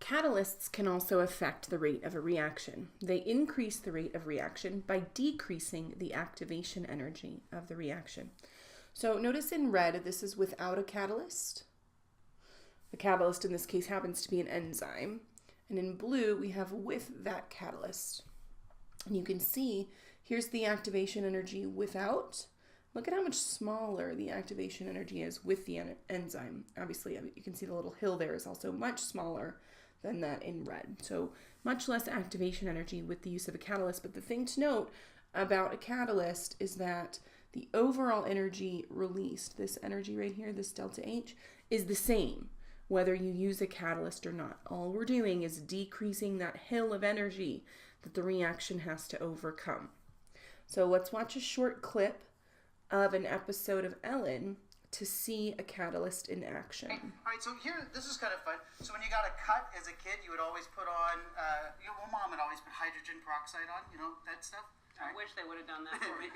Catalysts can also affect the rate of a reaction. They increase the rate of reaction by decreasing the activation energy of the reaction. So notice in red, this is without a catalyst. The catalyst in this case happens to be an enzyme. And in blue, we have with that catalyst. And you can see, here's the activation energy without. Look at how much smaller the activation energy is with the enzyme. Obviously, you can see the little hill there is also much smaller than that in red. So much less activation energy with the use of a catalyst. But the thing to note about a catalyst is that the overall energy released, this energy right here, this delta H, is the same whether you use a catalyst or not. All we're doing is decreasing that hill of energy that the reaction has to overcome. So let's watch a short clip of an episode of Ellen to see a catalyst in action. All right, so here, this is kind of fun. So when you got a cut as a kid, you would always put on, Mom would always put hydrogen peroxide on, that stuff. I wish they would have done that for me.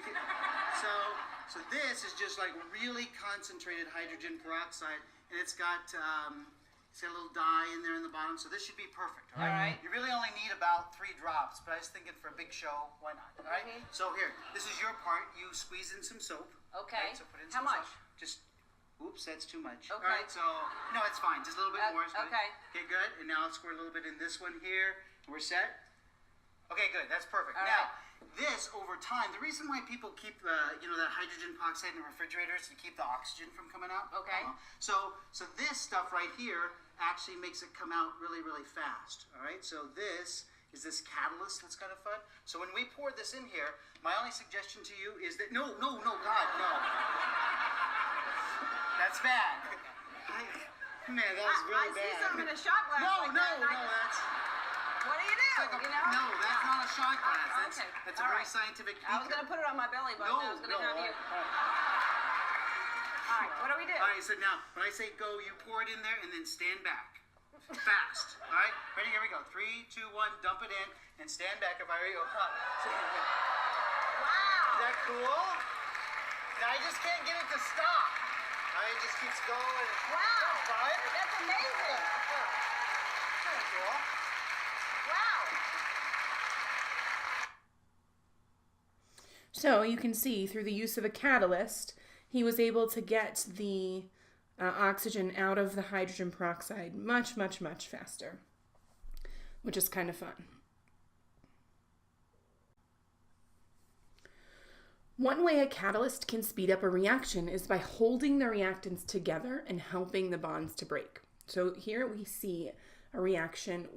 So this is just like really concentrated hydrogen peroxide, and it's got a little dye in there in the bottom, so this should be perfect, all right? You really only need about 3 drops, but I was thinking for a big show, why not, all right? So here, this is your part. You squeeze in some soap. Okay. Right? So put in How some much? soap. Just, oops, that's too much. Okay. All right, so, no, it's fine. Just a little bit more. Okay. Okay, good. And now I'll squirt a little bit in this one here. We're set? Okay, good. That's perfect. All now, this, over time, the reason why people keep, that hydrogen peroxide in the refrigerator is to keep the oxygen from coming out. Okay. So this stuff right here actually makes it come out really, really fast. All right, so this is this catalyst that's kind of fun. So when we pour this in here, my only suggestion to you is that, no, God, no. That's bad. Man, that was really bad. I see something in a shot glass. No, that's... What do you do? No, that's not a shot glass. Okay. That's a very scientific beaker. I was going to put it on my belly button. I was going to have you. All right, what do we do? All right, so now, when I say go, you pour it in there and then stand back. Fast. All right? Ready? Here we go. 3, 2, 1, dump it in and stand back if I were you. Wow. Is that cool? Now I just can't get it to stop. All right, it just keeps going. Wow. Right? That's amazing. Kind of cool. Wow. So you can see through the use of a catalyst, he was able to get the oxygen out of the hydrogen peroxide much, much, much faster, which is kind of fun. One way a catalyst can speed up a reaction is by holding the reactants together and helping the bonds to break. So here we see a reaction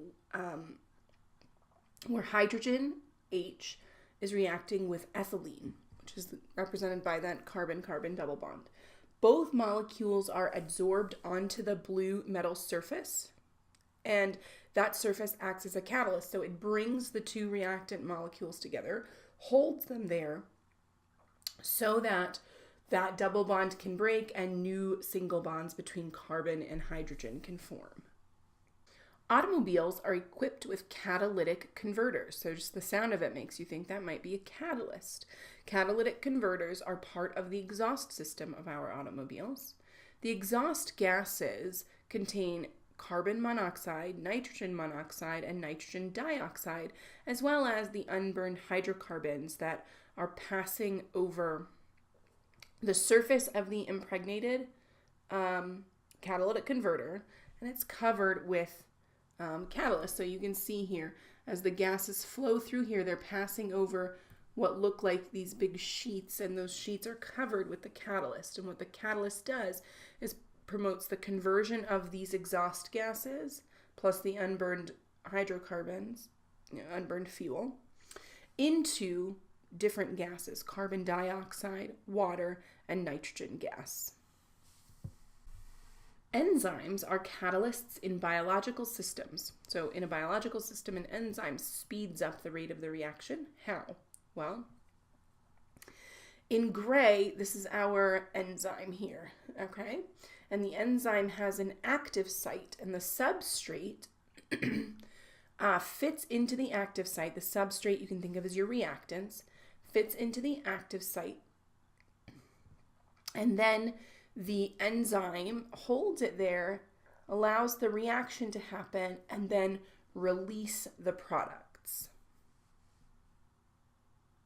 where hydrogen, H, is reacting with ethylene, which is represented by that carbon-carbon double bond. Both molecules are adsorbed onto the blue metal surface, and that surface acts as a catalyst. So it brings the 2 reactant molecules together, holds them there, so that that double bond can break and new single bonds between carbon and hydrogen can form. Automobiles are equipped with catalytic converters. So just the sound of it makes you think that might be a catalyst. Catalytic converters are part of the exhaust system of our automobiles. The exhaust gases contain carbon monoxide, nitrogen monoxide, and nitrogen dioxide, as well as the unburned hydrocarbons that are passing over the surface of the impregnated catalytic converter, and it's covered with catalyst. So you can see here, as the gases flow through here, they're passing over what look like these big sheets, and those sheets are covered with the catalyst. And what the catalyst does is promotes the conversion of these exhaust gases, plus the unburned hydrocarbons, unburned fuel, into different gases: carbon dioxide, water, and nitrogen gas. Enzymes are catalysts in biological systems. So in a biological system, an enzyme speeds up the rate of the reaction. How? Well, in gray, this is our enzyme here, okay? And the enzyme has an active site, and the substrate fits into the active site. The substrate you can think of as your reactants, fits into the active site, and then the enzyme holds it there allows the reaction to happen and then release the products.